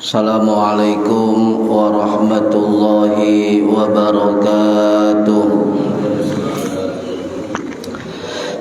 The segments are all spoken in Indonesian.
Assalamualaikum warahmatullahi wabarakatuh.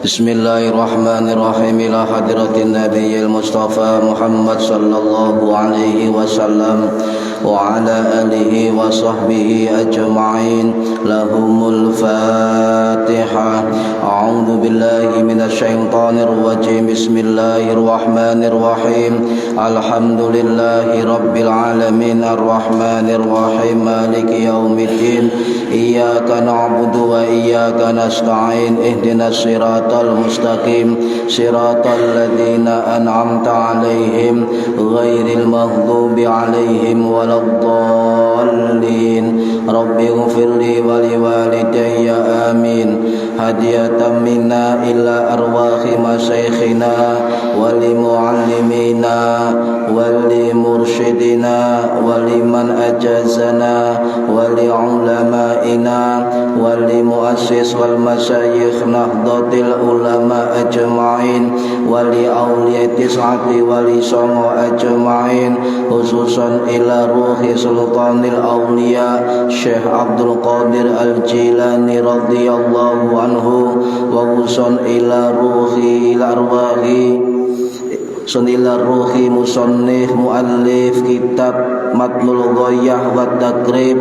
Bismillahirrahmanirrahim. Ila hadratin nabiyil mustafa Muhammad sallallahu alaihi wasallam wa ala alihi wa sahbihi ajma'in. Lahumul Fatihah. A'udzu billahi minasy syaithanir rajim. Bismillahirrahmanirrahim. Alhamdulillahi rabbil alamin arrahmanir rahim maliki yaumiddin. Iyyaka na'budu wa iyyaka nasta'in. Ihdinas siratal mustaqim siratal ladzina an'amta 'alaihim ghairil maghdubi 'alaihim waladdallin. Rabbighfirli wa liwalidayya amin. Hadiyatan minna ila arwahi masyayikhina wa limuallimina wa limursyidina wa liman ajazana wa liulamaina wa limuassis wal masyayikh nahdlatul ulama ajma'in wa li awliya tis'ati wa li sama ajma'in, khususan ila ruhi sultanil awliya Syekh Abdul Qadir Al-Jilani radhiyallahu anhu wa khususan ila ruhi ila arwahi sunila ruhi musannif muallif kitab Matnul Ghayah wa Takrib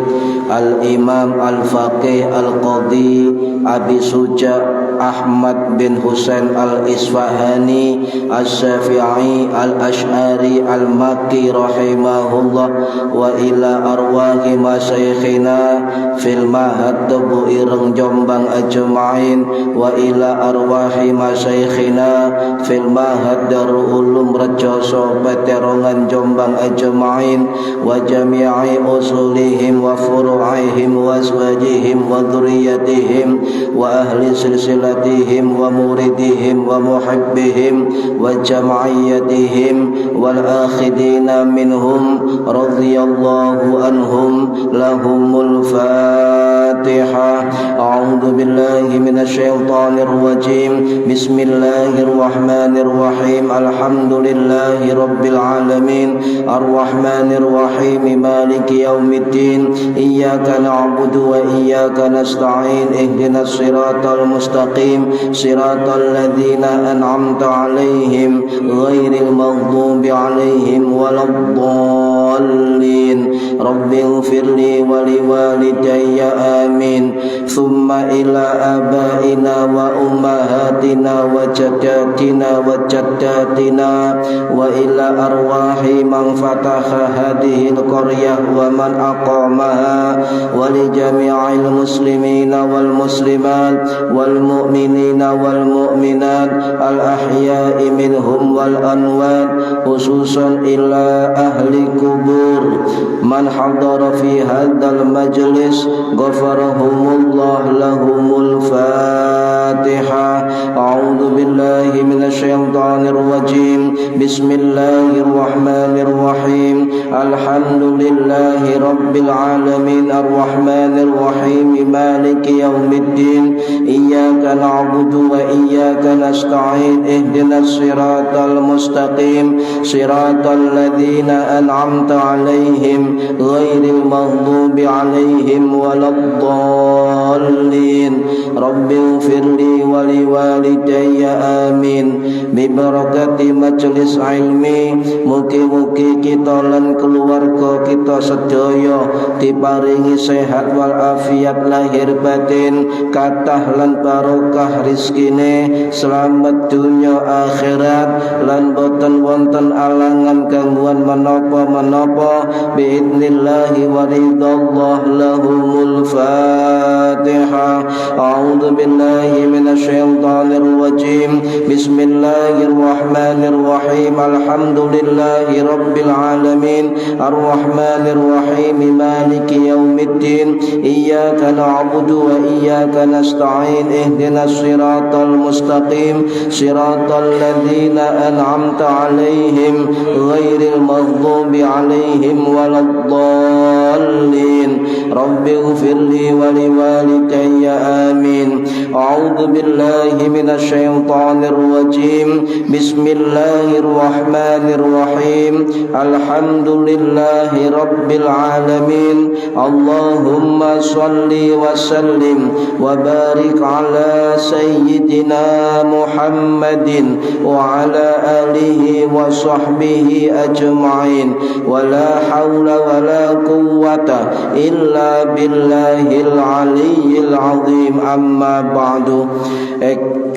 Al-Imam Al-Faqih Al-Qadhi Abi Suja Ahmad bin Husain Al-Isfahani As-Syafi'i Al-Ash'ari Al-Makki rahimahullah wa ila arwahi masyayikhina fil mahad Tebu Ireng Jombang ajma'in wa ila arwahi masyayikhina fil mahad Darul Ulum Rejoso Peterongan Jombang ajma'in wa jami'i usulihim wa furu'ihim wa azwajihim wa dhurriyyatihim wa ahli silsilatihim wa muridihim wa muhibbihim wa jam'iyyatihim wal akhidina minhum radhiyallahu anhum. Lahumul Fatihah. A'udzu billahi minasy syaithanir rajim. Bismillahirrahmanirrahim. Alhamdulillahi rabbil alamin arrahmanir rahim maliki yaumiddin. Iyyaka na'budu wa iyyaka nasta'in. Ihdinas siratal mustaqim siratal ladzina an'amta 'alaihim ghairil maghdubi 'alaihim waladdallin. Rabbighfirli wa liwalidayya amin. Thumma ila abaina wa ummahatina wa jaddatina wa jaddatina wa ila arwahi man fataha hadhihi al-qaryah wa man aqamaha wa li jami'il muslimina wal muslimat wal mu'minina wal mu'minat al ahya'i minhum wal anwat, khususan ila ahli kubur man hadara fi hadzal majlis ghafarahumullah. Lahumul Fatihah. A'udzu billahi minasy syaithanir rajim. Bismillahirrahmanirrahim. Alhamdulillahi rabbil alamin arrahmanir rahim maliki yaumiddin. Iyyaka na'budu wa iyyaka nasta'in. Ihdinas siratal mustaqim siratal ladzina an'amta 'alaihim ghairil maghdubi 'alaihim waladdallin. Rabbighfirli wa liwalidayya amin. Bi barakati majelis ilmi, mugi-mugi kita lan keluarga kita sedaya diparingi sehat wal afiat lahir batin, kathah lan barokah rizkine, selamat dunya akhirat, lan boten wonten alangan gangguan menapa-menapa biidnillahi wa ridallah. Lahumul Fatihah. A'udzu billahi minasy syaithanir rajim. Bismillahirrahmanirrahim. Alhamdulillahi rabbil alamin arrahmanir rahim maliki yaumiddin. Iyyaka na'budu wa iyyaka nasta'in. Ihdinas siratal mustaqim siratal ladzina an'amta 'alaihim ghairil maghdubi 'alaihim waladdallin. Rabbighfirli wa liwalidayya amin. A'udzu billahi minasyaitonir rajim. Bismillahirrahmanirrahim. Alhamdulillahi rabbil alamin. Allahumma shalli wa sallim wa barik ala sayyidina Muhammadin wa ala alihi wa sahbihi ajma'in. Wa la hawla wa la quwwata illa billahil aliyyil azim. Amma ba'du.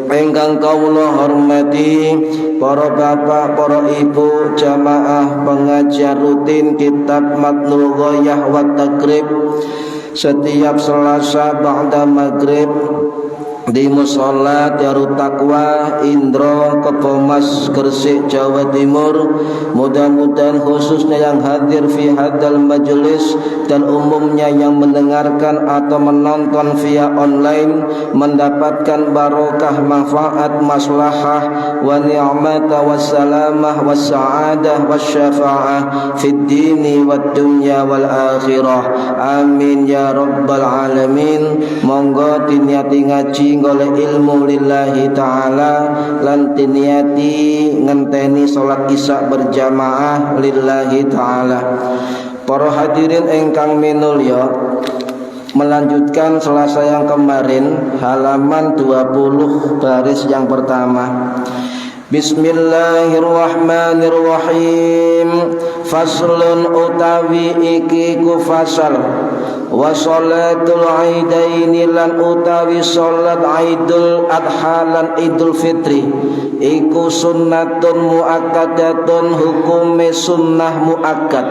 Engkang kawula hormati para bapak, para ibu, jamaah pengajian rutin kitab Matnul Ghayah wa Taqrib setiap Selasa ba'da maghrib di Mushola Darut Taqwa Indro Kepomas Gresik Jawa Timur. Mudah-mudahan khususnya yang hadir fi hadal majelis dan umumnya yang mendengarkan atau menonton via online mendapatkan barokah, manfaat, maslahah wa ni'mata wassalamah wassa'adah wasyafa'ah fid dini wad dunya wal akhirah. Amin ya rabbal alamin. Monggo diniati ngaji oleh ilmu lillahi ta'ala lan tiniati ngenteni salat isya berjamaah lillahi ta'ala. Para hadirin engkang minulya, melanjutkan Selasa yang kemarin halaman 20 baris yang pertama. Bismillahirrahmanirrahim. Faslun utawi iki ku fasal wa sholatul aidaini lan utawi sholat Aidul Adha lan Idul Fitri iku sunnatun muakkadatun, hukume sunnah muakkad.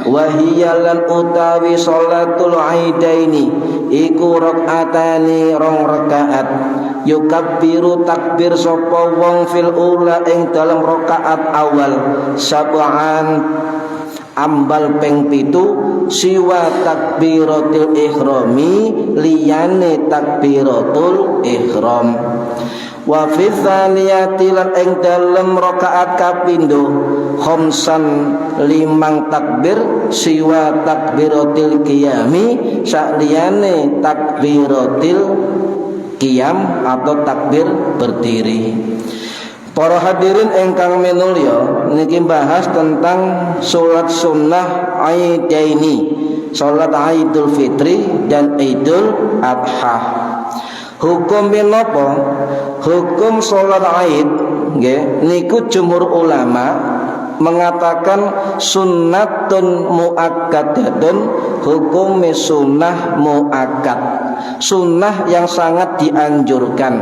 Wahia lan utawi sholatul aidaini iku rakaatani rong rakaat. Yukabbiru takbir sapa wong fil ula ing dalam rakaat awal sab'an ambal ping 7 siwa takbiratul ihrami liyane takbiratul ihram. Wa fi tsaniyati lan ing dalem rakaat kapindho khamsan 5 takbir siwa takbiratul qiyami sakliyane takbiratul qiyam atau takbir berdiri. Para hadirin engkang minulya, niki bahas tentang salat sunnah Aidaini, salat Idul Fitri dan Idul Adha. Hukum menapa? Hukum salat Aid nggih niku jumhur ulama mengatakan sunnatun muakkadatun, hukum sunnah muakkad, sunnah yang sangat dianjurkan.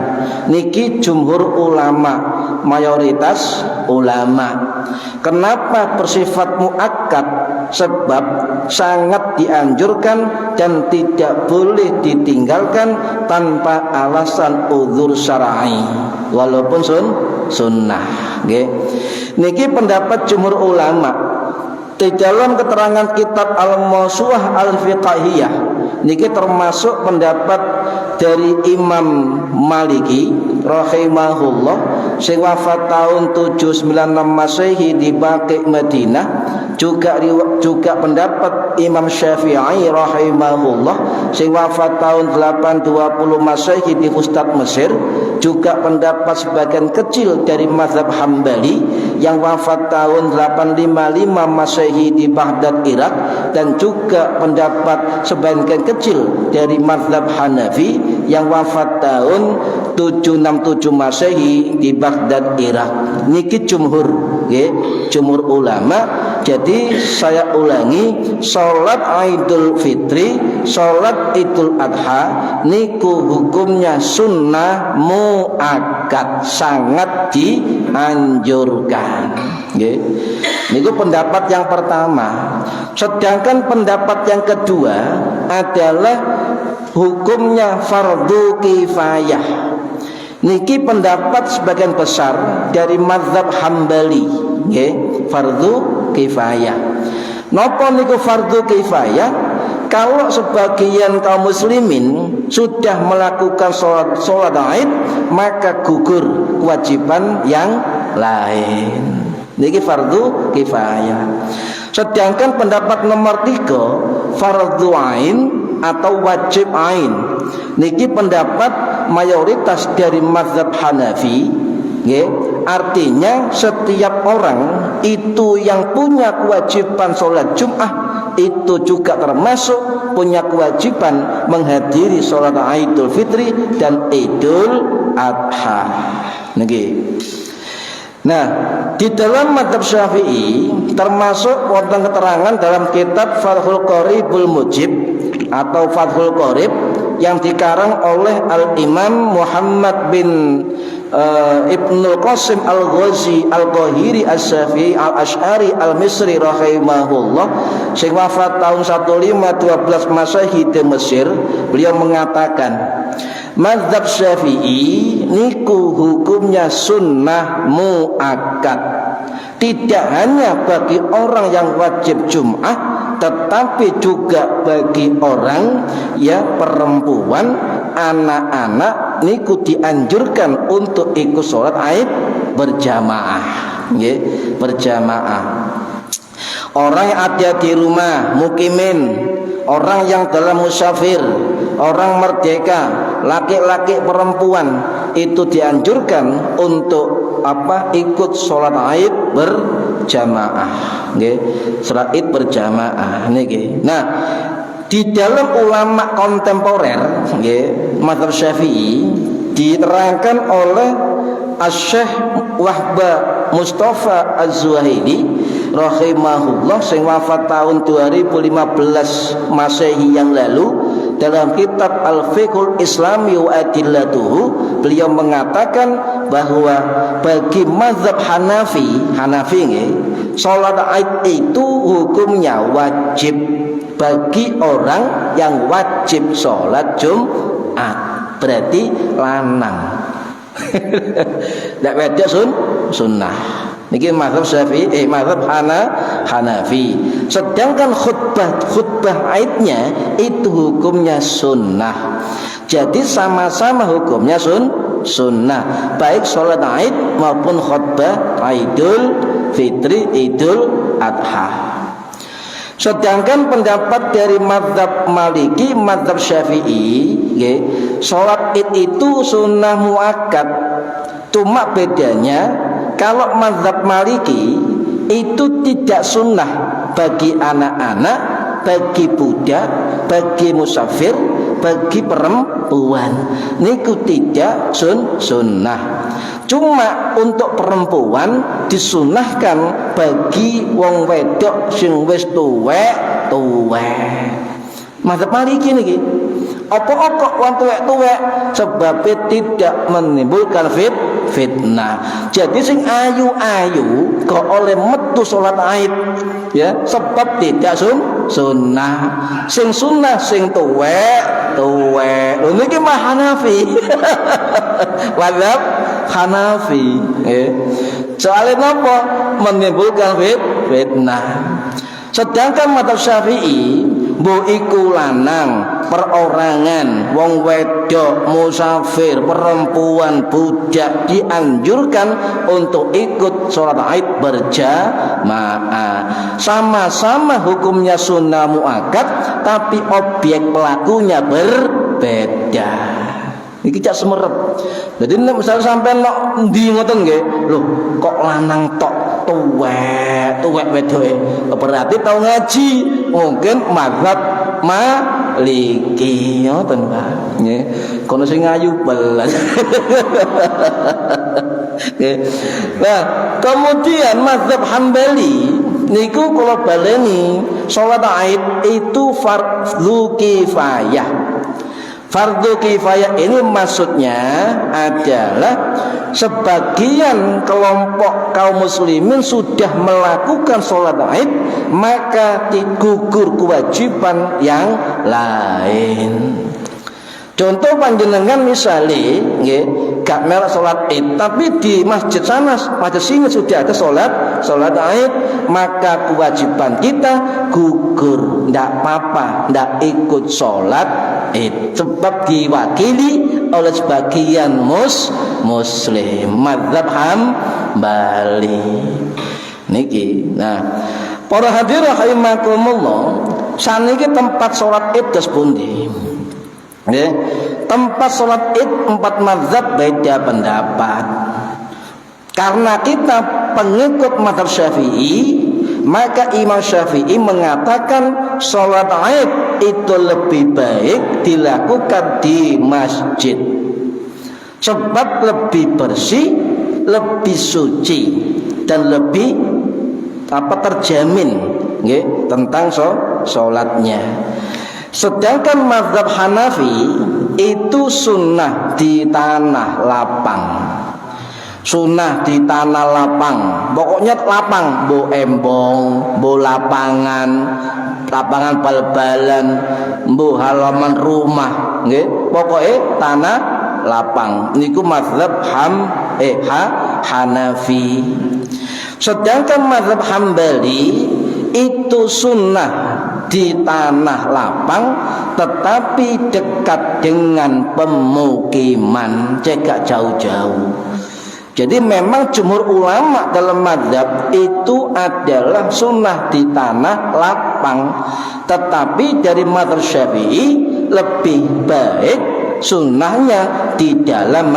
Niki jumhur ulama, mayoritas ulama. Kenapa bersifat muakkad? Sebab sangat dianjurkan dan tidak boleh ditinggalkan tanpa alasan uzur syar'i, walaupun sunnah. Okay. Niki pendapat jumhur ulama. Di dalam keterangan kitab Al-Mawsu'ah Al-Fiqhiyah niki termasuk pendapat dari Imam Maliki rahimahullah sing wafat tahun 796 Masehi di Baqi Madinah. Juga pendapat Imam Syafi'i rahimahullah sing wafat tahun 820 Masehi di Fustat Mesir. Juga pendapat sebagian kecil dari mazhab Hambali yang wafat tahun 855 Masehi di Baghdad Irak, dan juga pendapat sebagian kecil dari mazhab Hanafi yang wafat tahun 767 Masehi di Baghdad Irak. Niki jumhur, nggih, jumhur ulama. Jadi saya ulangi, salat Idul Fitri, salat Idul Adha niku hukumnya sunnah muakkad, sangat dianjurkan. Nggih. Niku pendapat yang pertama. Sedangkan pendapat yang kedua adalah hukumnya fardu kifayah. Niki pendapat sebagian besar dari mazhab Hambali, nggih, fardu kifayah. Napa niku fardu kifayah? Kalau sebagian kaum muslimin sudah melakukan sholat Aid, maka gugur kewajiban yang lain. Niki fardu kifayah. Sedangkan pendapat nomor 3, fardu ain atau wajib ain. Niki pendapat mayoritas dari mazhab Hanafi, artinya setiap orang itu yang punya kewajiban sholat Jum'ah itu juga termasuk punya kewajiban menghadiri sholat Idul Fitri dan Idul Adha. Nah, di dalam mazhab Syafi'i termasuk wonten keterangan dalam kitab Fathul Qoribul Mujib atau Fathul Qorib yang dikarang oleh Al-Imam Muhammad bin Ibnul Qasim Al-Ghazi Al-Qahiri As-Syafi'i Al-Ash'ari Al-Misri rahimahullah sing wafat tahun 1512 Masehi di Mesir. Beliau mengatakan mazhab Syafi'i niku hukumnya sunnah muakkad, tidak hanya bagi orang yang wajib Jum'ah, tetapi juga bagi orang perempuan, anak-anak niku dianjurkan untuk ikut sholat Id berjamaah, berjamaah. Orang yang ada di rumah mukimin, orang yang dalam musafir, orang merdeka, laki-laki perempuan itu dianjurkan untuk ikut sholat Id berjamaah, sholat Id berjamaah. Nah, di dalam ulama kontemporer, mazhab Syafi'i diterangkan oleh Asy-Syaikh Wahbah Mustafa Az-Zuhaili rahimahullah sing wafat tahun 2015 Masehi yang lalu. Dalam kitab Al-Fiqhul Islami wa Adillatuhu, beliau mengatakan bahwa bagi mazhab Hanafi salat Id itu hukumnya wajib bagi orang yang wajib salat Jumat, berarti lanang. Ndak wedok sunnah. Niki mazhab Syafi'i, mazhab Hanafi. Sedangkan khutbah Idnya itu hukumnya sunnah. Jadi sama-sama hukumnya sunnah, baik sholat Id maupun khutbah Idul Fitri, Idul Adha. Sedangkan pendapat dari mazhab Maliki, mazhab Syafi'i, sholat Id itu sunnah muakkad. Cuma bedanya kalau mazhab Maliki itu tidak sunnah bagi anak-anak, bagi budak, bagi musafir, bagi perempuan. Niku tidak sunnah. Cuma untuk perempuan disunahkan bagi wong wedok sing wis tuwek. Mazhab Maliki niki apa-apa wong tuwek sebab tidak menimbulkan fitnah. Jadi sing ayu-ayu kok oleh metu salat Id sebab tidak sunnah. Sing sunnah sing tuwek. Lho niki mah Hanafi. Mazhab Hanafi. Soalnya napa? Menimbulkan fitnah. Sedangkan mazhab Syafi'i mbok iku lanang, perorangan, wong wedok, musafir, perempuan, budak dianjurkan untuk ikut sholat Id berjamaah. Sama-sama hukumnya sunnah muakkad, tapi objek pelakunya berbeda. Iki cak semerep. Jadi nek misal sampean nok endi ngoten nggih, lho kok lanang tok tuwek wedoke. Berarti tau ngaji, mungkin mazhab Maliki ngoten Pak. Nggih. Kono sing ayu belas. Nah, kemudian mazhab Hambali niku kula baleni salat Id itu fardhu kifayah. Fardu kifayah ini maksudnya adalah sebagian kelompok kaum muslimin sudah melakukan sholat Id, maka digugur kewajiban yang lain. Contoh panjenengan misalnya gak melak sholat Id, tapi di masjid sana, masjid sini sudah ada sholat Id, maka kewajiban kita gugur, ndak apa-apa, ndak ikut sholat Id, sebab diwakili oleh sebagian muslim mazhab Hambali niki. Nah, para hadirin rahimakumullah, saniki tempat sholat Id dos pundi? tempat sholat id 4 mazhab beda pendapat. Karena kita pengikut mazhab Syafi'i, maka Imam Syafi'i mengatakan sholat id itu lebih baik dilakukan di masjid, sebab lebih bersih, lebih suci, dan lebih terjamin tentang sholatnya. Sedangkan mazhab Hanafi itu sunnah di tanah lapang. Sunnah di tanah lapang, pokoknya lapang, bo embong, bo lapangan bal-balan, bo halaman rumah, pokoknya tanah lapang. Niku mazhab Hanafi. Sedangkan mazhab Hambali itu sunnah di tanah lapang, tetapi dekat dengan pemukiman, cekak jauh-jauh. Jadi memang jumhur ulama dalam mazhab itu adalah sunnah di tanah lapang, tetapi dari mazhab Syafi'i lebih baik sunnahnya di dalam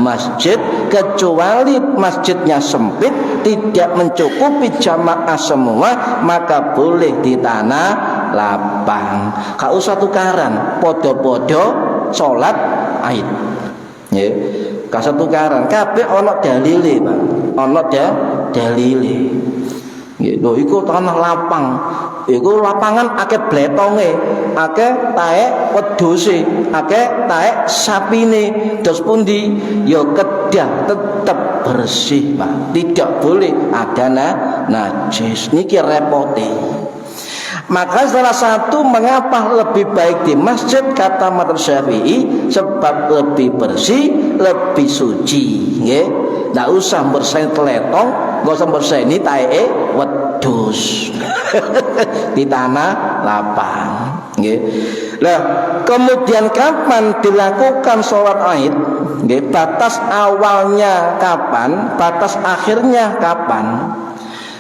masjid, kecuali masjidnya sempit, tidak mencukupi jamaah semua, maka boleh di tanah lapang. Gak usah tukaran, podo-podo sholat id. Kasih tukaran, kabeh ono dalile, Pak. Ono dalile. Lho iku tanah lapang. Iku lapangan akeh bletonge, akeh taek wedhuse, akeh taek sapine. Dos pundi? Ya kedah tetap bersih, Pak. Tidak boleh ada najis. Niki repote. Maka salah satu mengapa lebih baik di masjid, kata mazhab Syafi'i, sebab lebih bersih, lebih suci, nggak usah bersaing teletong, nggak usah bersaing ini tae wedus di tanah lapang. Nah, kemudian kapan dilakukan sholat id? Batas awalnya kapan? Batas akhirnya kapan?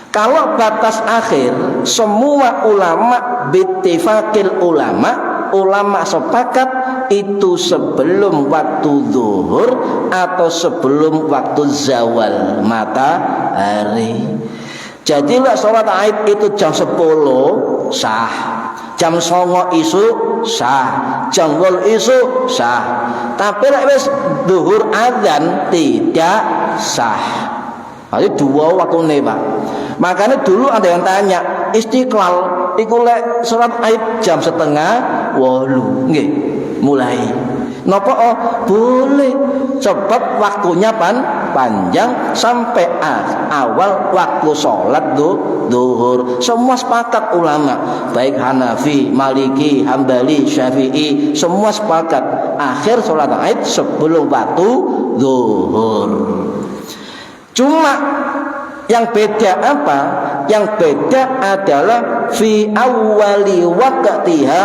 Kalau batas akhir, semua ulama bittifaqil ulama sepakat itu sebelum waktu zuhur atau sebelum waktu zawal matahari. Jadi lah sholat id itu jam 10 sah, jam 9 isu sah, jam 8 isu sah. Tapi lek wis zuhur azan tidak sah. Jadi dua waktu nih, Pak. Makanya dulu ada yang tanya, Istiqlal iku lek salat id jam 7:30 nggih mulai. Napa boleh, sebab waktunya panjang sampai awal waktu sholat zuhur. Semua sepakat ulama, baik Hanafi, Maliki, Hambali, Syafi'i, semua sepakat akhir sholat id sebelum waktu zuhur. Cuma yang beda apa? Yang beda adalah fi awwali waqtiha,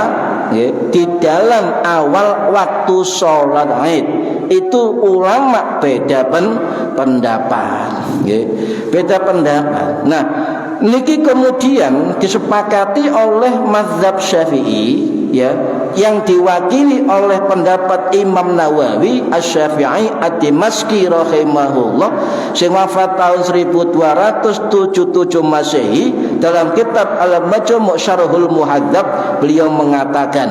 di dalam awal waktu sholat id itu ulama beda pendapat, beda pendapat. Nah, niki kemudian disepakati oleh mazhab Syafi'i, yang diwakili oleh pendapat Imam Nawawi Asy-Syafi'i Ad-Dimashqi rahimahullah, sing wafat tahun 1277 Masehi. Dalam kitab Al-Majmu' Syarhul Muhadzab beliau mengatakan,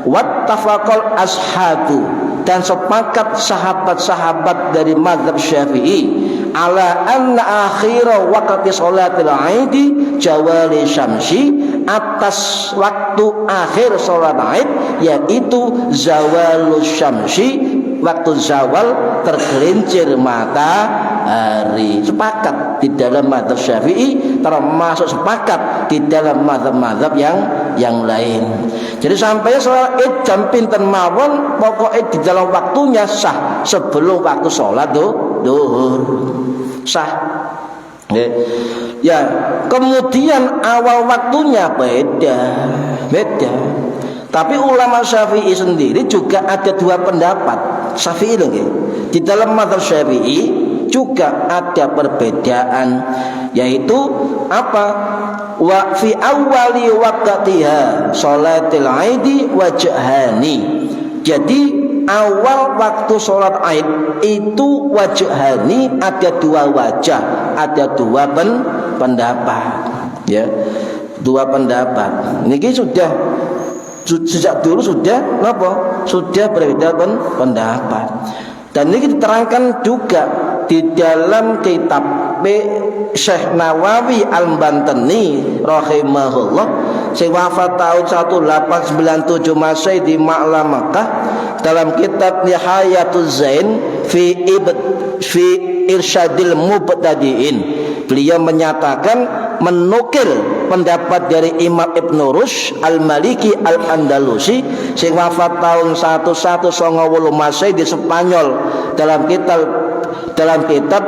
wattafaqal ashabu, dan sepakat sahabat-sahabat dari mazhab Syafi'i ala anna akhira waqti sholatil aidi jawali syamsi, atas waktu akhir sholat id yaitu zawalus syamsi, waktu zawal tergelincir matahari. Sepakat di dalam mazhab Syafi'i, termasuk sepakat di dalam mazhab-mazhab yang lain. Jadi sampai sholat id jam pinten mawon, pokoknya di dalam waktunya sah sebelum waktu sholat zuhur sah. Ya, kemudian awal waktunya beda. Tapi ulama Syafi'i sendiri juga ada dua pendapat. Syafi'i loh, di dalam mazhab Syafi'i juga ada perbedaan, yaitu apa? Wa fi awwali waqtiha sholatil aidi wajhani. Jadi awal waktu sholat Aid itu wajhani, ada dua wajah, ada dua pendapat, ya, dua pendapat. Niki sudah sejak dulu sudah apa? Sudah berbeda pendapat. Dan ini diterangkan juga di dalam kitab Syekh Nawawi Al-Bantani rahimahullah, sing wafat tahun 1897 Masehi di Ma'la Makkah, dalam kitab Nihayatuz Zain fi Irsyadil Mubtadi'in. Beliau menyatakan, menukil pendapat dari Imam Ibn Rushd Al-Maliki Al-Andalusi sing wafat tahun 1198 Masehi di Spanyol, dalam kitab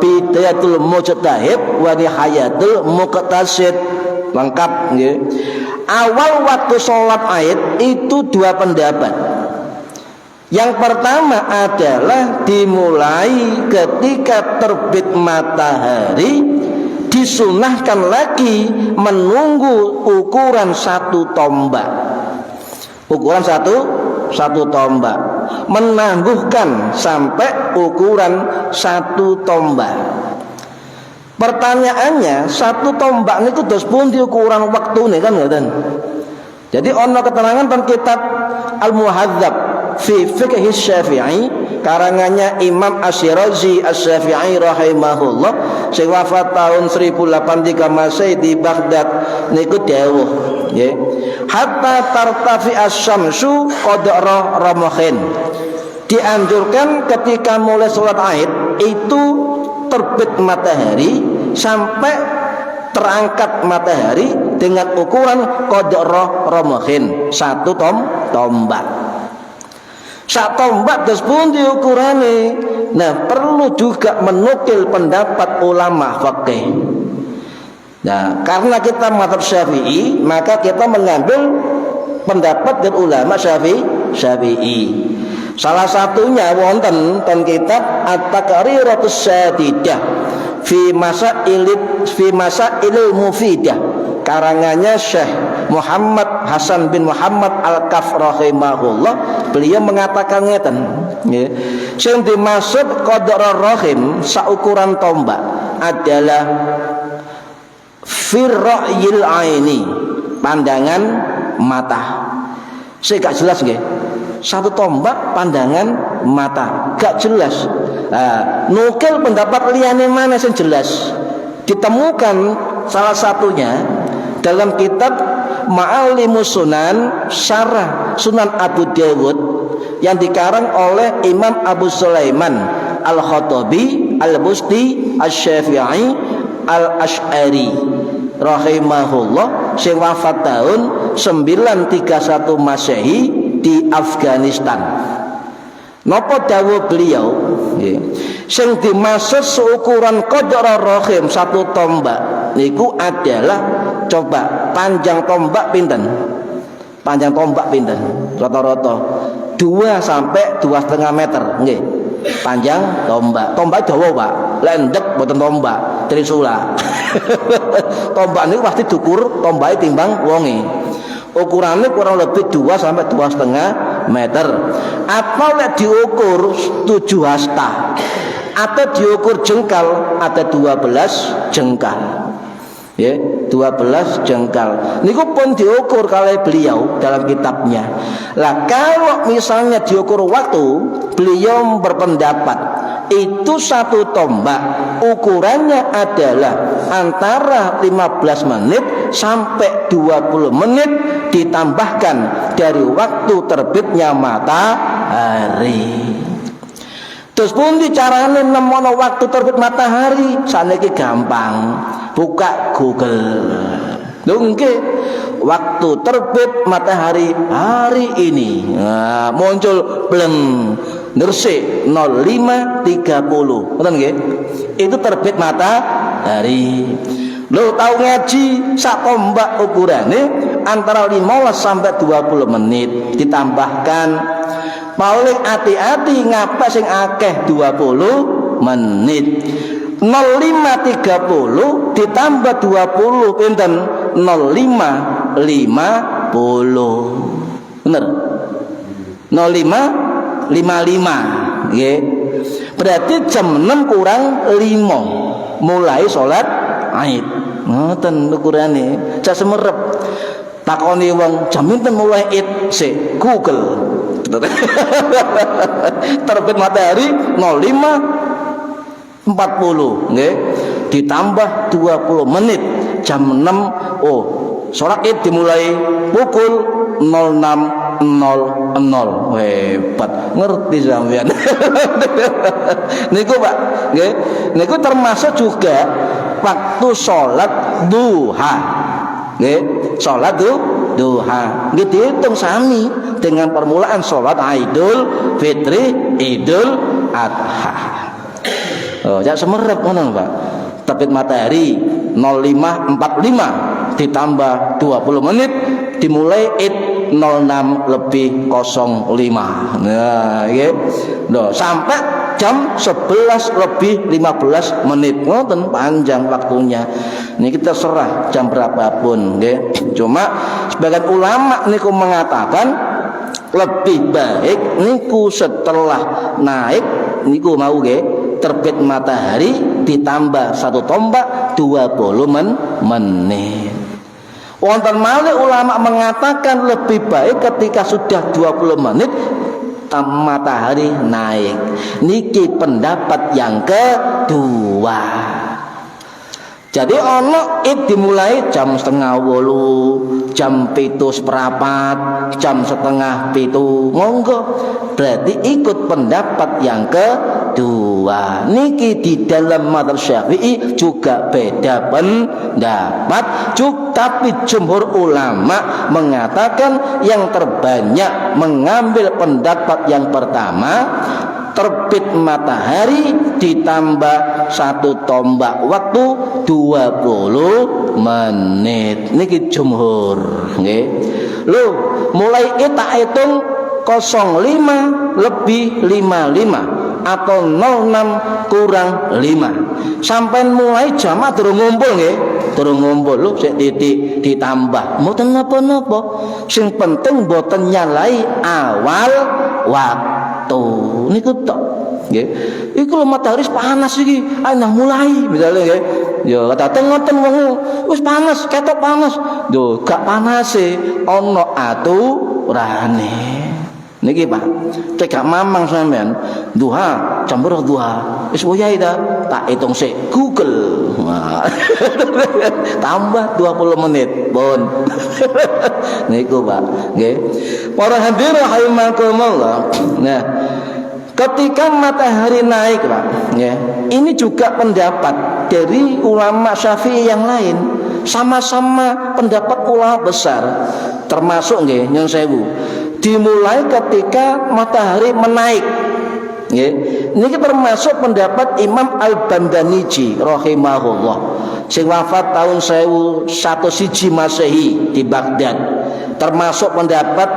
Bidayatul Mujtahid wa Nihayatul Muqtasid, lengkap nggih. Awal waktu sholat Aid itu dua pendapat. Yang pertama adalah dimulai ketika terbit matahari, disunahkan lagi menunggu ukuran satu tombak. Ukuran satu tombak, menangguhkan sampai ukuran satu tombak. Pertanyaannya, satu tombak niku dos pundi ukuran waktune kan ngoten. Jadi ana keterangan tentang kitab Al-Muhadzab fi Fiqh Syafi'i karangannya Imam Asy-Syirazi Asy-Syafi'i rahimahullah sing wafat tahun 1083 Masehi di Baghdad niku dawuh nggih, hatta tartafi asy-syamsu qadra ramkhin. Dianjurkan ketika mulai sholat Aid itu terbit matahari sampai terangkat matahari dengan ukuran qadra ramkhin, satu tombak. Sak tombak terus pundi ukurane. Nah, perlu juga menukil pendapat ulama fikih. Nah, karena kita mazhab Syafi'i, maka kita mengambil pendapat dari ulama Syafi'i. Salah satunya wonten ten kitab At-Taqriratus Sadidah fi Masailil Mufidah karangannya Syekh Muhammad Hasan bin Muhammad Al-Kaf rahimahullah. Beliau mengatakan ngeten nggih, sing dimaksud qadrar rahim saukuran tombak adalah firra'yil aini, pandangan mata. Saya gak jelas nggih, satu tombak pandangan mata gak jelas. Nukil pendapat liyane mana sing jelas? Ditemukan salah satunya dalam kitab Ma'alimus Sunan Syarah Sunan Abu Dawud yang dikarang oleh Imam Abu Sulaiman Al-Khattabi Al-Busti Asy-Syafi'i Al-Asy'ari rahimahullah sing wafat tahun 931 Masehi di Afghanistan. Napa dawuh beliau nggih, sing dimaksud seukuran qadra rahim satu tombak niku adalah, coba panjang tombak pinten? Panjang tombak pinten? Rata-rata 2 sampai 2,5 meter nggih. Panjang tombak. Tombak dawa, Pak. Lendek boten tombak, trisula. Tombak niku pasti diukur tombake timbang wonge. Ukurannya kurang lebih 2 sampai 2,5 meter. Atau lek diukur 7 hasta, atau diukur jengkal ada 12 jengkal. Ya, 12 jengkal. Niku pun diukur oleh beliau dalam kitabnya. Lah kalau misalnya diukur waktu, beliau berpendapat itu satu tombak ukurannya adalah antara 15 menit sampai 20 menit ditambahkan dari waktu terbitnya matahari. Terus pun carane nemono waktu terbit matahari, saniki gampang. Buka Google. Nggih, waktu terbit matahari hari ini. Nah, muncul bleng nersik 05.30. Ngoten nggih? Itu terbit matahari. Lo tahu ngaji sak tombak ukurane antara 15 sampai 20 menit ditambahkan. Paling hati-hati ngapa sing akeh 20 menit. 05.30 ditambah 20 pinten? 05.50. Bener? 05.55 nggih. Berarti jam 6 kurang 5 mulai salat Aid. Ngoten ukurane. Cak semerep. Takoni wong jam pinten mulai Id sik Google. Terbit matahari 05.40 nggih ditambah 20 menit jam 6 salat Id dimulai pukul 06.00. Hebat ngerti sampean. Niku Pak nggih niku termasuk juga waktu salat duha nggih salat duha nggih dihitung sami dengan permulaan salat Idul Fitri Idul Adha. Jak semerep ngono Pak. Terbit matahari 05.45 ditambah 20 menit dimulai Id 06.05. Nah, nggih. Loh, sampai jam 11.15 menit. Ngoten panjang waktunya. Ini kita serah jam berapapun, nggih. Cuma sebagian ulama niku mengatakan lebih baik niku setelah naik niku mau nggih terbit matahari ditambah 1 tombak 20 menit. Wonten malih ulama mengatakan lebih baik ketika sudah 20 menit matahari naik. Niki pendapat yang kedua. Jadi ono Id dimulai jam 6:30, jam 7:15, jam 6:30. Monggo. Berarti ikut pendapat yang kedua. Niki di dalam mazhab Syafi'i juga beda pendapat. Tapi jumhur ulama mengatakan yang terbanyak mengambil pendapat yang pertama, terbit matahari ditambah 1 tombak waktu 20 menit. Niki jumhur nggih. Lho, mulai kita hitung 05.55 atau 06 kurang 5. Sampai mulai jamaah durung ngumpul nggih. Durung ngumpul lho sik titik ditambah. Mboten napa-napa. Sing penting mboten nyalai awal waktu. Niku tok nggih. Iku lho matahari panas iki. Ayo nang mulai misale nggih. Ya kata ngoten wong wis panas, ketok panas. Lho gak panase ana aturane. Niki Pak, cek gak mamang sampean. Duha, jam berapa duha? Wis wayahe ta? Tak hitung sik Google. Tambah 20 menit, pun. Niku Pak, nggih. Para hadirin rahimakumullah. Nah, ketika matahari naik Pak, ya, ini juga pendapat dari ulama Syafi'i yang lain. Sama-sama pendapat ulama besar. Termasuk nggih nyun sewu. Dimulai ketika matahari menaik. Nggih. Niki termasuk pendapat Imam Al-Bandaniji rahimahullah. Sing wafat tahun 1101 Masehi di Baghdad. Termasuk pendapat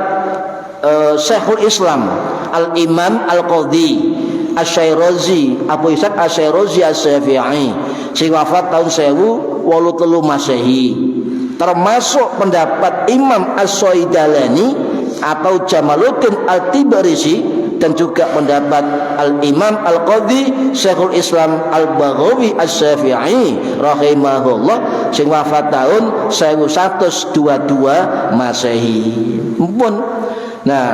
Syekhul Islam Al-Imam Al-Qadhi Asy-Syairazi Abu Ishaq Asy-Syairazi Asy-Syafi'i sing wafat tahun 1083 Masehi. Termasuk pendapat Imam As-Saidalani atau Jamaluddin Al-Tibarisi dan juga pendapat Al-Imam Al-Qadhi Syekhul Islam Al-Baghawi Asy-Syafi'i rahimahullah sing wafat tahun 1122 Masehi. Mumpun. Nah,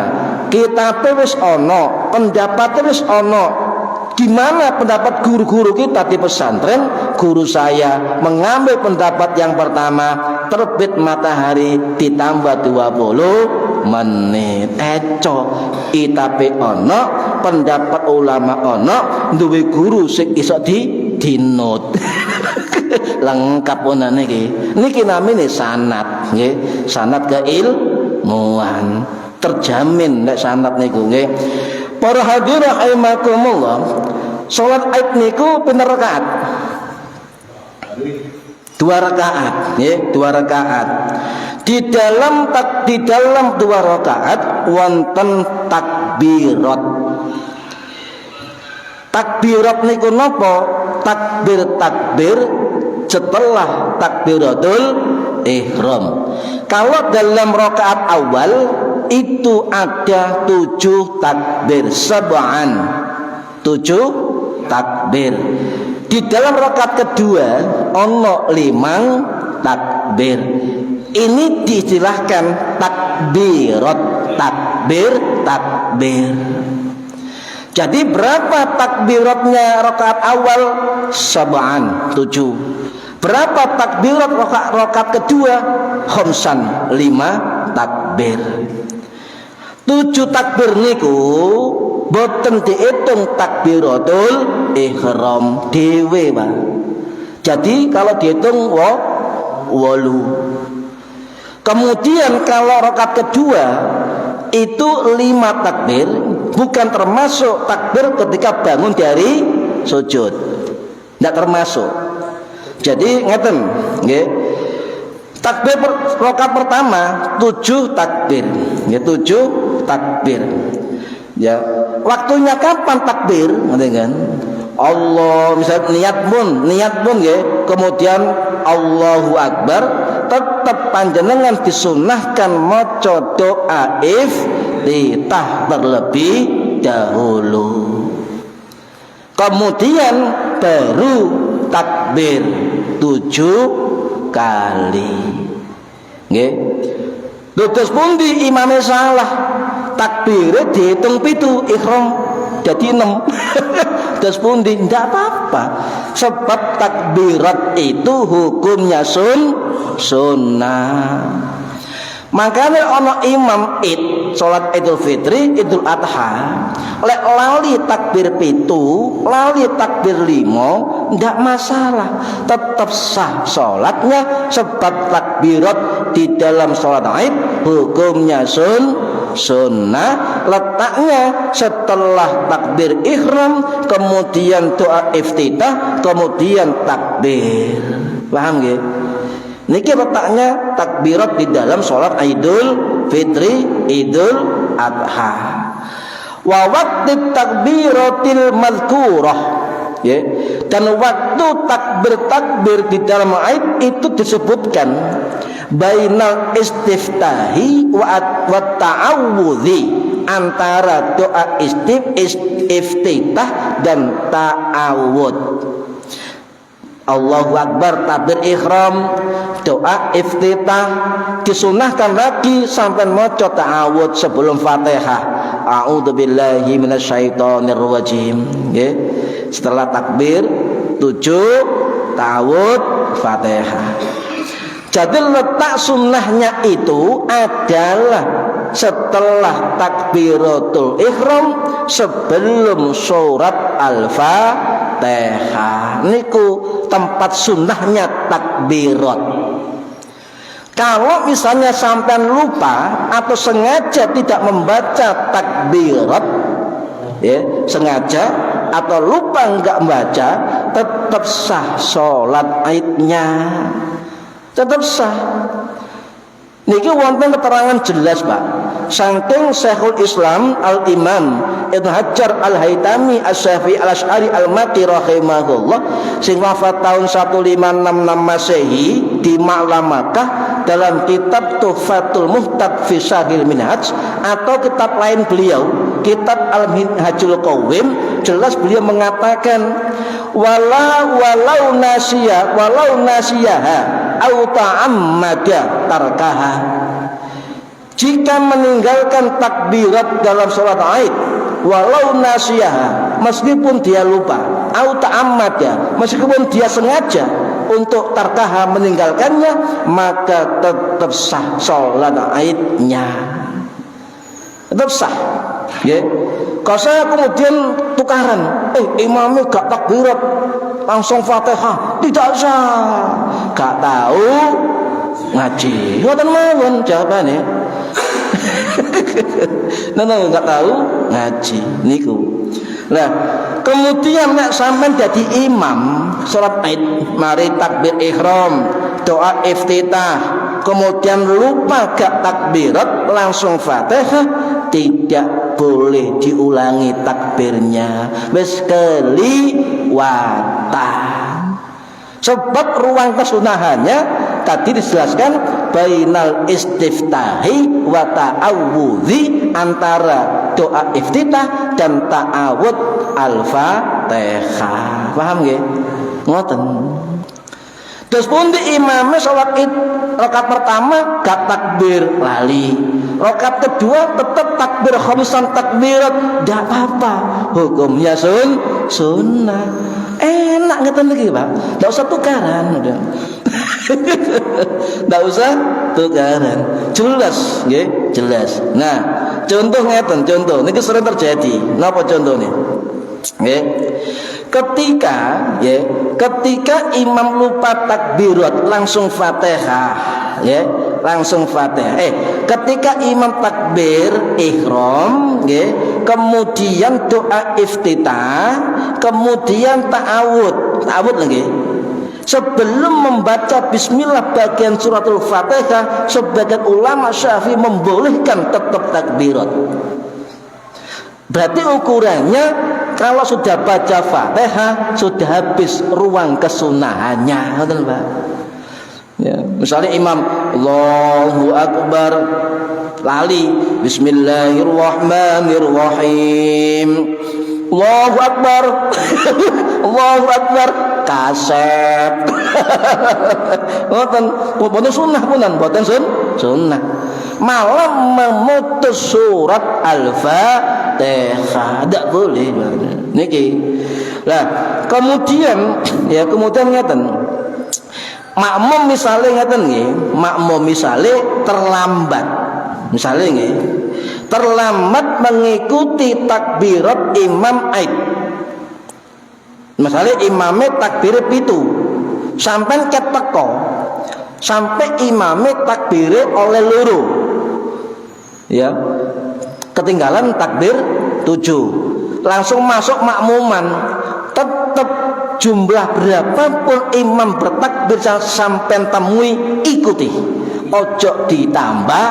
kitabe wis ana, pendapat wis ana. Gimana pendapat guru-guru kita di pesantren? Guru saya mengambil pendapat yang pertama, terbit matahari ditambah 20 menit. Eco itape ono, pendapat ulama ono, duwe guru sing iso dinot. Lengkap onane iki. Niki namine sanad, nggih. Sanad keilmuan. Terjamin nek sanad niku nggih. Para hadirin rahimakumullah, salat Id niku pinten rakaat? 2 rakaat, nggih, 2 rakaat. Di dalam 2 rakaat wonten takbirat. Takbirat niku napa? Takbir setelah takbiratul ihram. Kalau dalam rakaat awal itu ada 7 takbir, sab'an, 7 takbir. Di dalam rakaat kedua ono 5 takbir. Ini diistilahkan takbirat, takbir. Jadi berapa takbiratnya rakaat awal? Sab'an, 7. Berapa takbirat rakaat kedua? Khamsan, 5 takbir. 7 takbir niku boten dihitung takbiratul ihram dhewe, Pak. Jadi kalau dihitung 8. Kemudian kalau rakaat kedua itu 5 takbir, bukan termasuk takbir ketika bangun dari sujud, tidak termasuk. Jadi ngeten, nggih. Takbir rakaat pertama 7 takbir, ya 7 takbir. Ya, waktunya kapan takbir? Ngerti kan? Allah misalnya niat pun ya, kemudian Allahu Akbar, tetap panjenengan disunahkan maca doa iftitah terlebih dahulu. Kemudian baru takbir 7 kali. Nggih. Terus pundi imame salah? Takbire dihitung 7, ihram jadi 6. Terus pundi? Tidak apa-apa. Sebab takbirat itu hukumnya sunnah. Makanya ono imam id, salat Idul Fitri, Idul Adha, lek lali takbir 7, lali takbir 5, ndak masalah, tetap sah salatnya. Sebab takbirat di dalam salat Id hukumnya sunnah. Letaknya setelah takbir ihram, kemudian doa iftitah, kemudian takbir. Paham nggih? Niki letaknya takbirat di dalam sholat Idul Fitri, Idul Adha. Wa waqti takbiratil madhkurah, ya. Dan waktu takbir di dalam Id itu disebutkan bainal istiftahi wa ta'awudhi, antara doa iftitah dan ta'awud. Allahu Akbar takbir ihram, doa iftitah, disunahkan lagi sampai maca ta'awud sebelum Fatihah. A'udzubillahi minasyaitonir rajim. Nggih. Setelah takbir 7 ta'awud Fatihah. Jadi letak sunnahnya itu adalah setelah takbiratul ihram, sebelum surat Al-Fatihah. Niku tempat sunnahnya takbirat. Kalau misalnya sampai lupa atau sengaja tidak membaca takbirat, ya, sengaja atau lupa enggak membaca, tetap sah sholat Idnya, tetap sah. Niki wonten keterangan jelas, Pak. Saking Syekhul Islam Al-Imam Ibnu Hajar Al-Haytami Asy-Syafi'i Al-Asy'ari Al-Makki rahimahullah, sing wafat tahun 1566 Masehi di Makkah, dalam kitab Tuhfatul Muhtaq fi Syarhil Minhaj, atau kitab lain beliau, kitab Al-Minhajul Qawim, jelas beliau mengatakan walau nasiyaha au ta'ammada tarkaha. Jika meninggalkan takbirat dalam sholat Id, walau nasiyaha, meskipun dia lupa, au ta'ammada, meskipun dia sengaja untuk tarkaha, meninggalkannya, maka tetap sah sholat Idnya, tetap sah. Ya, kalau saya kemudian tukaran, imamnya gak takbirat langsung Fatihah, tidak sah, gak tahu ngaji, ngoten mawon jawabannya. Nggak tahu ngaji niku. Nah, kemudian nek sampean dadi imam salat Id, mari takbir ihram, doa iftitah, kemudian lupa gak takbirat langsung Fatihah, tidak boleh diulangi takbirnya, wis keliwatan. Sebab ruang kesunahannya tadi dijelaskan bainal istiftahi wa ta'awudzi, antara doa iftitah dan ta'awud al-Fatihah. Paham nggih? Ngoten. Terus pun di imamnya sholat id rakaat pertama gak takbir lali, rakaat kedua tetap takbir khamsan takbirat, gak apa-apa, hukumnya sunnah. Enak ngeten lagi Pak, gak usah tukaran udah. Gak usah tukaran, jelas nggih, jelas. Nah, contoh ngeten, contoh niki sering terjadi. Napa contohnya? Nggih. Ketika imam lupa takbirat langsung Fatihah, ya, langsung Fatihah. Ketika imam takbir ihram, ya, kemudian doa iftitah, kemudian ta'awud lagi. Sebelum membaca bismillah bagian suratul Fatihah, sebagian ulama Syafi'i membolehkan tetap takbirat. Berarti ukurannya kalau sudah baca Fatihah sudah habis ruang kesunahannya, betul Pak? Ya, misalnya imam Allahu Akbar lali Bismillahirrahmanirrahim, Allahu Akbar Allahu Akbar kasep. Boten sunnah punan, boten sunnah. Malah memutus surat Al-Fatihah, tidak boleh niki. Lah kemudian ngeten, makmum misalnya ngeten nggih, makmum misalnya terlambat, misalnya nggih, terlambat mengikuti takbirat imam aid. Misalnya imamnya takbir pitu, sampai keteko, sampai imamnya takbir oleh loro, ya, ketinggalan takbir 7, langsung masuk makmuman, tetap jumlah berapapun imam bertakbir sampai temui ikuti, ojo ditambah.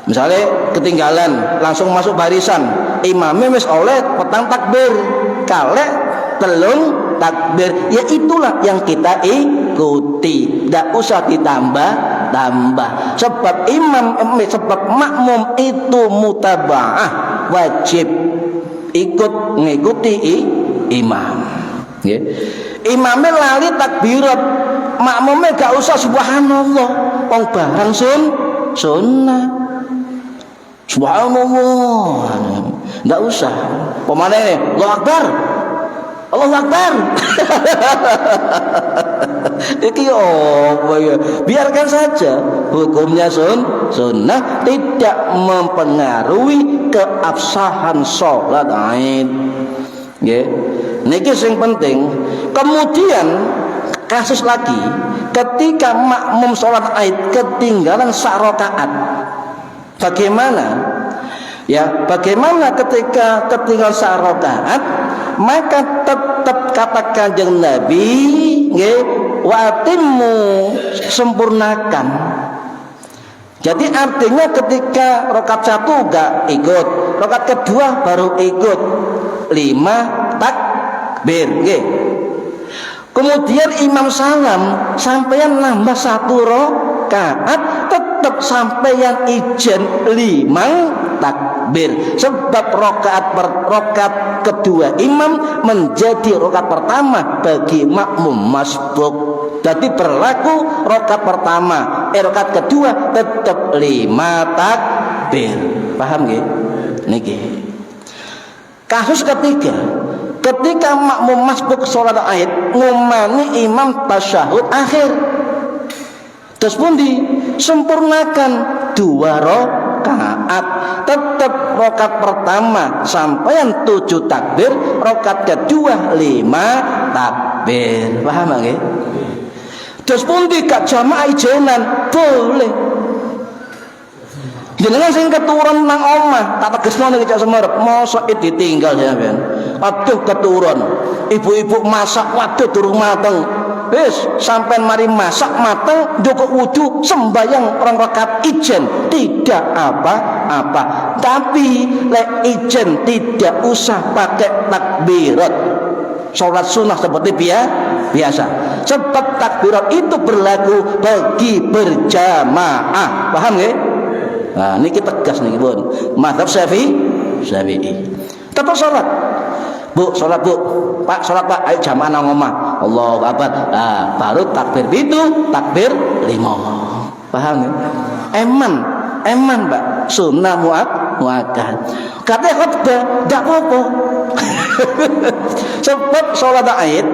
Misalnya ketinggalan langsung masuk barisan, imamnya wis oleh petang takbir, kalek telung takbir, ya itulah yang kita ikuti, tidak usah ditambah. Sebab sebab makmum itu mutabaah, wajib ikut mengikuti imam. Imamnya lali takbirat, makmumnya gak usah subhanallah, wong barang sunnah. Subhanallah, nggak usah. Pemana ini? Allahu Akbar, Allahu Akbar. Iki ya? Biarkan saja. Hukumnya sunnah, tidak mempengaruhi keabsahan sholat Aid. Niki sing penting. Kemudian kasus lagi, ketika makmum sholat Aid ketinggalan sak rakaat. Bagaimana ketika ketinggalan sak rakaat, maka tetap kata Kanjeng Nabi, wa atimmu, sempurnakan. Jadi artinya ketika rakaat 1 enggak ikut, rakaat kedua baru ikut, 5 takbir, Kemudian imam salam, sampeyan nambah 1 rakaat, tetap sampeyan ijen 5 takbir. Sebab rakaat kedua imam menjadi rakaat pertama bagi makmum masbuk. Jadi berlaku rakaat pertama, rakaat kedua tetap 5 takbir. Paham nggih? Niki. Kasus ketiga, ketika makmum masbuk sholat Aid ngumani imam tasyahud akhir, terus pun disempurnakan 2 rakaat, tetap rakaat pertama sampai 7 takbir, rakaat kedua 5 takbir. Paham nggih? Terus pun gak jamaah ijenan boleh. Jenengan sing keturun nang omah, tak tegesno nek cak Semerep, mosok ditinggal sampean. Aduh keturun. Ibu-ibu masak, waduh durung mateng. Wis sampean mari masak mateng, ndukuk wudu, sembayang 2 rakaat ijen, tidak apa-apa. Tapi lek ijen tidak usah pakai takbirat. sholat sunnah seperti biasa. Sebab takbirat itu berlaku bagi berjamaah. Paham nggih? Nah, niki tegas niki pun. Mazhab Syafi'i. Tetap sholat. Bu, sholat bu. Pak, sholat pak. Ayo jamaah nang omah. Allahu Akbar. Nah, baru takbir itu, takbir 5. Paham nggih? Eman Pak. Sunnah muakkad. Katanya khutbah, tidak apa-apa. Sebab sholat Id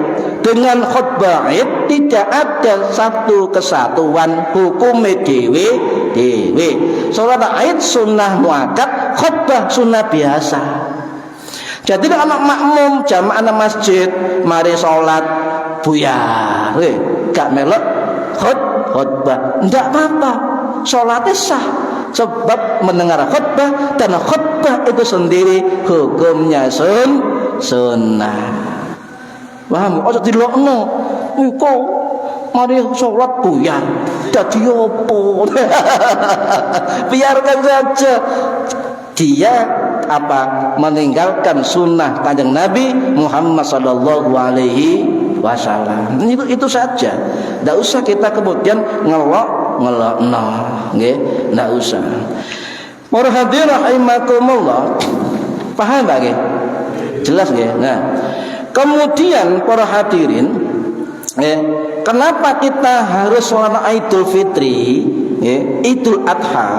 dengan khutbah Id tidak ada satu kesatuan, hukum dewe. Sholat Id sunnah muakkad, khutbah sunnah biasa. Jadi anak makmum jamaah anak masjid mari sholat buyar, gak melok khutbah, tidak apa-apa, sholatnya sah. Sebab mendengar khutbah dan khutbah itu sendiri hukumnya sunnah. Paham? Ojo dilokno. Iku mari sholat buyar dadi opo? Biarkan saja. Dia meninggalkan sunnah kanjeng Nabi Muhammad sallallahu alaihi wasallam. Itu saja. Tidak usah kita kemudian ngelok nggih, ndak usah. Para hadirin rahimakumullah. Paham nggih? Jelas nggih? Nah, kemudian para hadirin, kenapa kita harus sholat Idul Fitri, Idul Adha?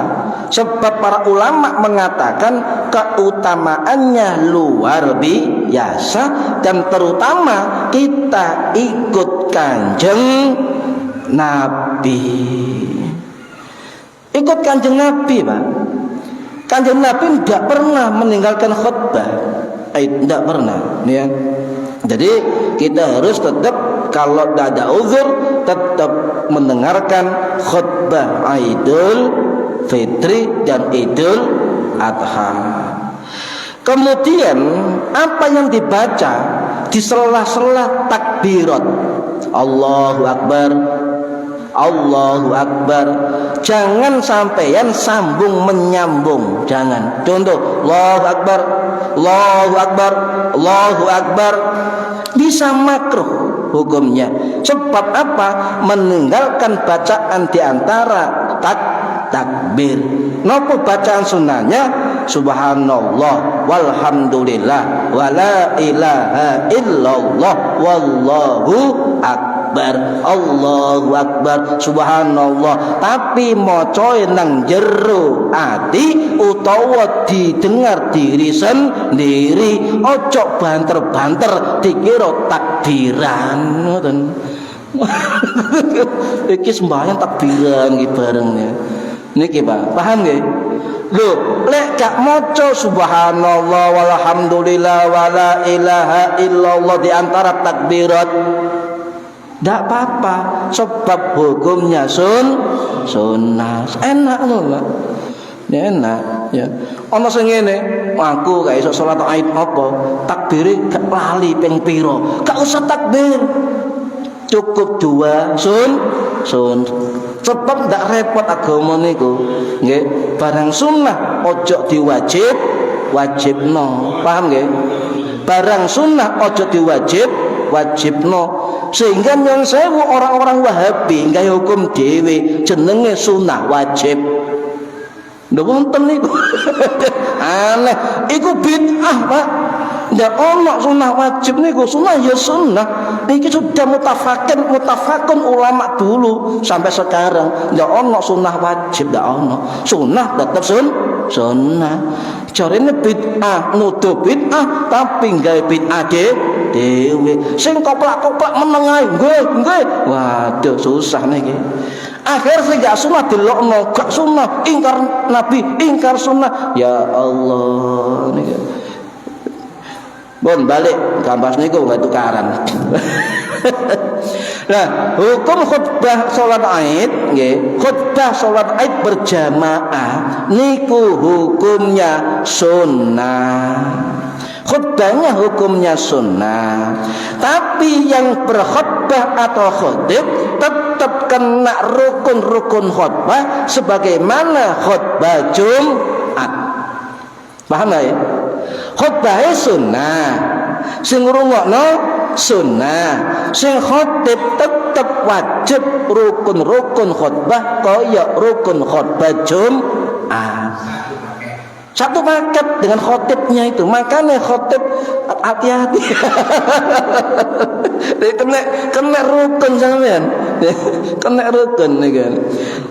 Sebab para ulama mengatakan keutamaannya luar biasa, dan terutama kita ikut kanjeng Nabi. Ikut kanjeng Nabi, Pak. Kanjeng Nabi tidak pernah meninggalkan khutbah. Tidak pernah, ya. Jadi kita harus tetap, kalau tidak ada uzur, tetap mendengarkan khutbah Idul Fitri dan Idul Adha. Kemudian apa yang dibaca di sela-sela takbirat? Allahu Akbar, Allahu Akbar. Jangan sampeyan sambung menyambung, jangan. Contoh, Allahu Akbar, Allahu Akbar, Allahu Akbar. Bisa makruh hukumnya. Sebab apa? Meninggalkan bacaan di antara takbir. Napa bacaan sunnahnya? Subhanallah walhamdulillah wala ilaha illallah wallahu akbar. Allahu akbar, subhanallah, tapi maca nang jero ati utawa didengar diri sendiri. Ojo banter-banter dikira takbiran ngoten. Iki sembahyang takbiran iki barengnya. Niki Pak, paham nggih? Lho, lek gak maca subhanallah walhamdulillah wala ilaha illallah di antara takbirat, ndak apa-apa, sebab hukumnya sunnah. Enak lho, Pak. Ya enak, ya. Ana sing ngene, aku gak iso salat Id apa, takbire gak lali ping pira. Gak usah takbir. Cukup 2 sun. Sebab ndak repot agama niku. Nggih, barang sunnah ojo wajibno. Paham nggih? Barang sunnah ojo wajibno. Sehingga yang sewu orang-orang Wahabi gawe hukum dhewe jenenge sunnah wajib. Ndak wonten niku. Aneh, iku bid'ah, Pak. Ndak ono sunnah wajib niku. Sunnah ya sunnah. Niki sudah mutafakun ulama dulu sampai sekarang. Ndak ono sunnah wajib, ndak ono. Sunnah tetap sunnah. Jarene bid'ah, nuduh bid'ah tapi gawe bid'ah dhewe. Sing koplak-koplak meneng ae. Nggih. Waduh, susah niki. Akhir sing gak sunnah dilokno, gak sunnah, ingkar Nabi, ingkar sunnah. Ya Allah niki. Bon balik kampus niku nggak tukaran. Nah, hukum khutbah salat Id, nggih, khutbah salat Id berjamaah niku hukumnya sunnah. Khutbahnya hukumnya sunnah. Tapi yang berkhutbah atau khutib tetap kena rukun-rukun khutbah sebagaimana khutbah Jumat. Paham ya? Khutbahnya sunnah, sing ngrungokno sunnah. Sing khotib tetep wajib rukun-rukun khutbah kaya rukun khutbah Jumat. Satu paket dengan khotibnya itu. Makanya khotib hati-hati. kena rukun sampean. Kena rukun kan.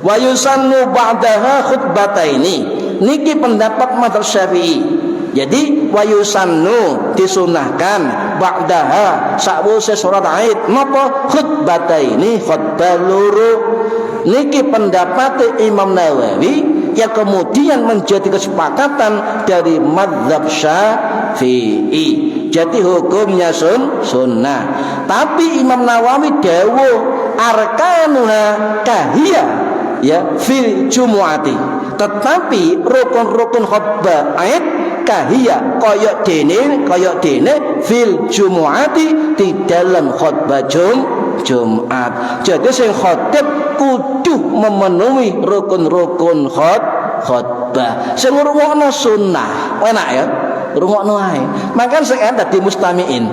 Wa yusannu ba'daha khutbataini. Niki pendapat madzhab Syafi'i. Jadi wa yusannu disunahkan ba'daha sakwise salat Id napa khutbataini khutbah loro. Niki pendapat Imam Nawawi yang kemudian menjadi kesepakatan dari madzhab Syafi'i. Jadi hukumnya sunnah. Tapi Imam Nawawi dawuh arkanuha kahiyah ya fil jumu'ati. Tetapi rukun-rukun khutbah Id kahiyah kaya dene fil jumu'ati di dalam khutbah Jumat. Jadi sing khotib kudu memenuhi rukun-rukun khutbah. Sing ngrungokno sunnah, enak ya. Rungokno ae. Makane sing dadi mustamiin.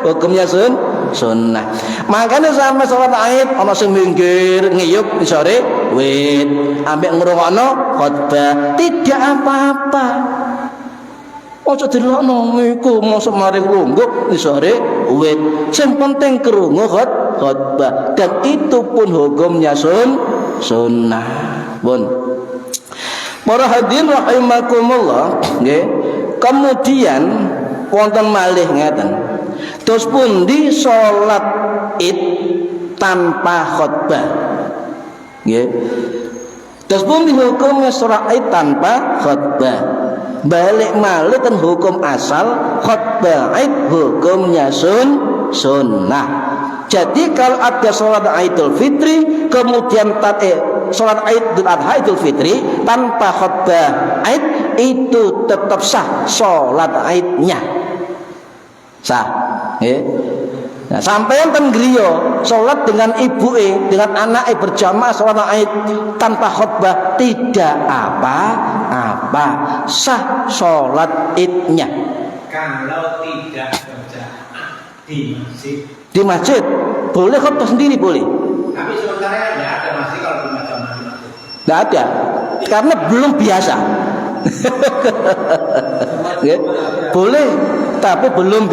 Hukumnya sunnah. Makane sampe salat Id ana sing minggir ngiyup sore wit ambek ngrungokno khutbah, tidak apa-apa. Ojo dilokno iku mosok mari lungguk sore wit. Sing penting krungu khutbah dan itu pun hukumnya sunnah. Pun. Para hadirin rahimakumullah, nggih. Kemudian wonten malih ngeten. Terus pundi salat Id tanpa khutbah? Nggih. Terus pundi hukumnya salat Id tanpa khutbah? Balik malih kan hukum asal khutbah Id hukumnya sunnah. Jadi kalau ada sholat Idul Fitri kemudian sholat Idul Adha Idul Fitri tanpa khutbah Id itu tetap sah sholat Idnya. Sah. Nah, sampeyan ten griya salat dengan ibuke, dengan anake berjamaah salat Id tanpa khutbah tidak apa-apa. Sah salat Idnya. Kalau tidak berjamaah di masjid. Di masjid boleh khutbah sendiri boleh. Tapi sementara tidak ada masjid kalau di masjid. Tidak ada. Karena belum biasa. Boleh tapi belum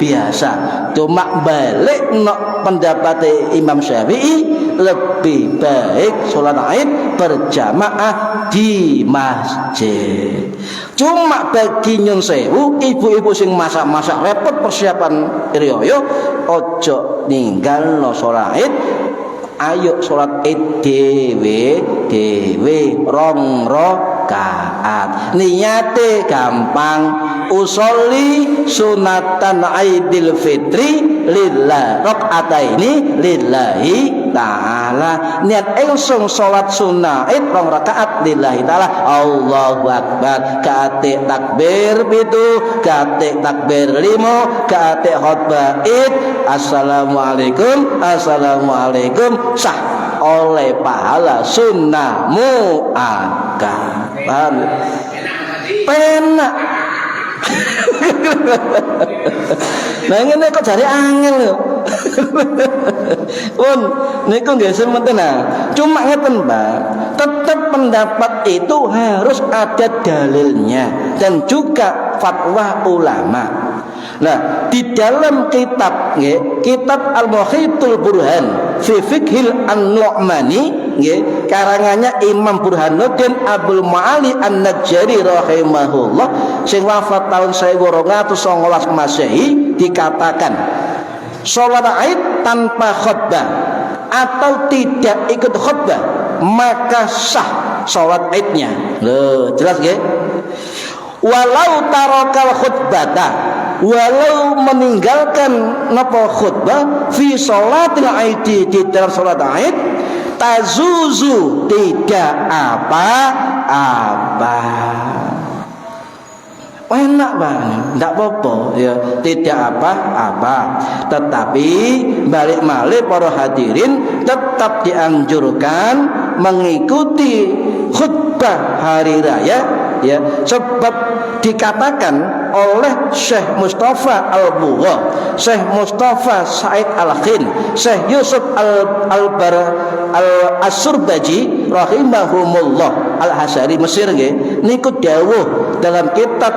biasa. Cuma balik nok pendapat Imam Syafi'i lebih baik sholat Id berjamaah di masjid. Cuma bagi nyun sewu ibu-ibu sing masak-masak repot persiapan riyo ojo ninggalno sholat Id. Ayo sholat Id dewe rong rakaat. Niate gampang. Usolli sunatan Idul Fitri lillah rakaataini lillahi ta'ala. Niat langsung sholat sunnah Id rong rakaat lillahi ta'ala. Allahu Akbar. Kate takbir pitu, kate takbir limo, kate khutbah Id. Assalamualaikum. Sah oleh pahala sunnah muakkad. Penak. Nah ngene kok jare angel lho. Pun niku nggih semanten nah. Cuma ngeten, Pak. Tetap pendapat itu harus ada dalilnya dan juga fatwa ulama. Nah, di dalam kitab kitab Al-Muhitul Burhan fi Fiqhil An-Nu'mani karangannya Imam Burhanuddin Abdul Ma'ali An-Najjari rahimahullah sing wafat tahun 1219 Masehi dikatakan salat Id tanpa khutbah atau tidak ikut khutbah maka sah salat Idnya. Loh, jelas nggih? Walau tarakal khutbata, walau meninggalkan napa khutbah fi sholatil Id di dalam salat Id tazuzu tidak apa-apa. Enak banget, tidak apa-apa ya, tidak apa-apa. Tetapi balik malih para hadirin tetap dianjurkan mengikuti khutbah hari raya ya, sebab dikatakan oleh Syekh Mustafa Al-Bugha, Syekh Mustafa Said Al-Khin, Syekh Yusuf Al-Asurbaji rahimahumullah Al-Hasari Mesir nggih, niku dawuh dalam kitab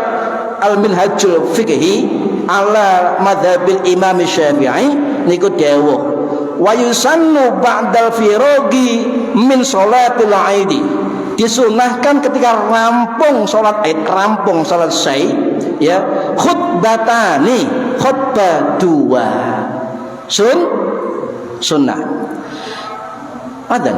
Al-Minhajul Fiqhi ala madhabil Imam Syafi'i, niku dawuh wa yusannu ba'dal firogi min sholatil aidi, disunahkan ketika rampung sholat id, rampung sholat syai, ya, khutbatani, khutbah dua, sunnah. Adan.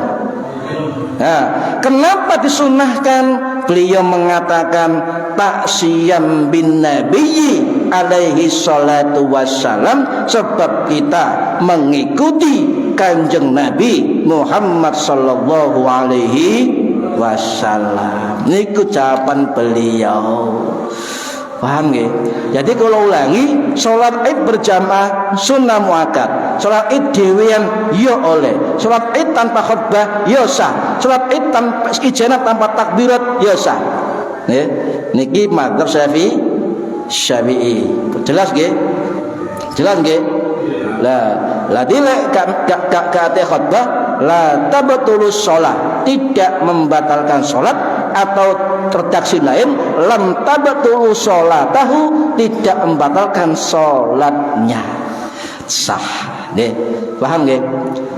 Nah, kenapa disunahkan? Beliau mengatakan taksiyam bin nabiyyi alaihi salatu wassalam, sebab kita mengikuti kanjeng Nabi Muhammad sallallahu alaihi wasallam. Niku ucapan beliau. Paham nggih? Jadi kalau ulangi, salat Id berjamaah sunnah muakkad. Salat Id dhewean ya oleh. Salat Id tanpa khutbah ya sah. Salat Id tanpa ijanah, tanpa takbirat ya sah. Nggih. Niki mazhab Syafi'i. Jelas nggih? Jelas nggih? La dilek kate khutbah la tabtulus shalah, tidak membatalkan salat, atau redaksi lain lam tabtulu sholatahu, tidak membatalkan salatnya, sah. Nggih, paham nggih?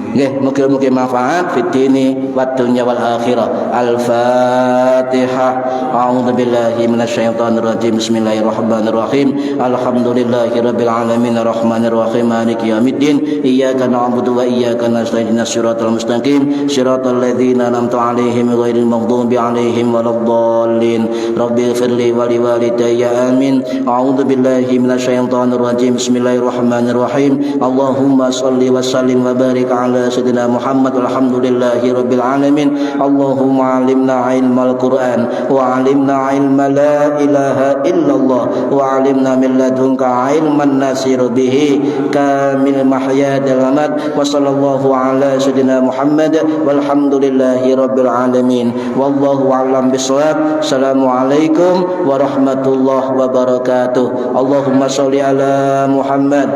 Nggih, mugi-mugi manfaat fid dini wad dunya wal akhirah. Al-Fatihah. A'udzu billahi minasyaitonir rajim. Bismillahirrahmanirrahim. Alhamdulillahirabbil alamin arrahmanir rahim maliki yaumiddin. Iyyaka na'budu wa iyyaka nasta'in. Ihdinas siratal mustaqim. Siratal ladzina an'amta 'alaihim ghairil maghdubi 'alaihim waladdallin. Rabbighfirli wa liwalidayya amin. A'udzu billahi minasyaitonir rajim. Bismillahirrahmanirrahim. Allahumma shalli wa sallim wa barik ala Sayyidina Muhammad walhamdulillahi rabbil alamin. Allahumma alimna ilmal Qur'an wa alimna ilma la ilaha illallah wa alimna min ladunka ilman nasir bihi kamil mahya dalamat. Wa sallallahu ala Sayyidina Muhammad walhamdulillahi rabbil alamin. Wallahu a'lam bishawab. Assalamualaikum warahmatullahi wabarakatuh. Allahumma sholli ala Muhammad.